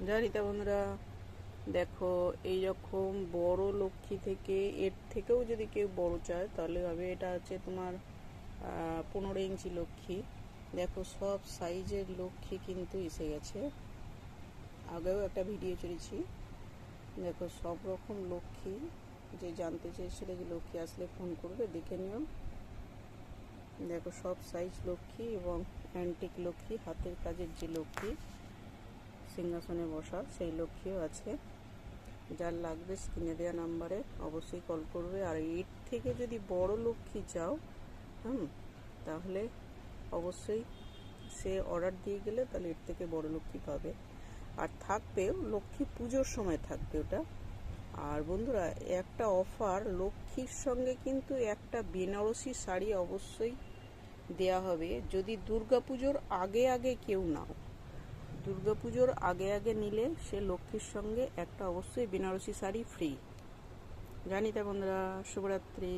জানি তো বন্ধুরা, দেখো এইরকম বড় লক্ষ্মী থেকে এর থেকেও যদি কেউ বড় চায় তাহলে হবে। এটা হচ্ছে তোমার 15 ইঞ্চি লক্ষ্মী। দেখো সব সাইজের লক্ষ্মী কিন্তু এসে গেছে। আগেও একটা ভিডিও ছেড়েছি। দেখো সব রকম লক্ষ্মী, যে জানতে চেয়েছিল যে লক্ষ্মী আসলে ফোন করবে, দেখে নিও। দেখো সব সাইজ লক্ষ্মী এবং অ্যান্টিক লক্ষ্মী, হাতের কাজের যে লক্ষ্মী সিংহাসনে বসা সেই লক্ষ্মীও আছে। যার লাগবে স্ক্রিনে দেওয়া নাম্বারে অবশ্যই কল করবে। আর এর থেকে যদি বড় লক্ষ্মী চাও তাহলে অবশ্যই সে অর্ডার দিয়ে গেলে তাহলে এর থেকে বড় লক্ষ্মী পাবে। আর থাকবেও লক্ষ্মী পুজোর সময় থাকবে ওটা। আর বন্ধুরা, একটা অফার, লক্ষ্মীর সঙ্গে কিন্তু একটা বেনারসি শাড়ি অবশ্যই দেয়া হবে যদি দুর্গাপুজোর আগে আগে কেউ নাও। দুর্গাপুজোর আগে আগে নিলে সে লক্ষ্মীর সঙ্গে একটা অবশ্যই বেনারসি শাড়ি ফ্রি। জানি তা বন্ধুরা, শুভরাত্রি।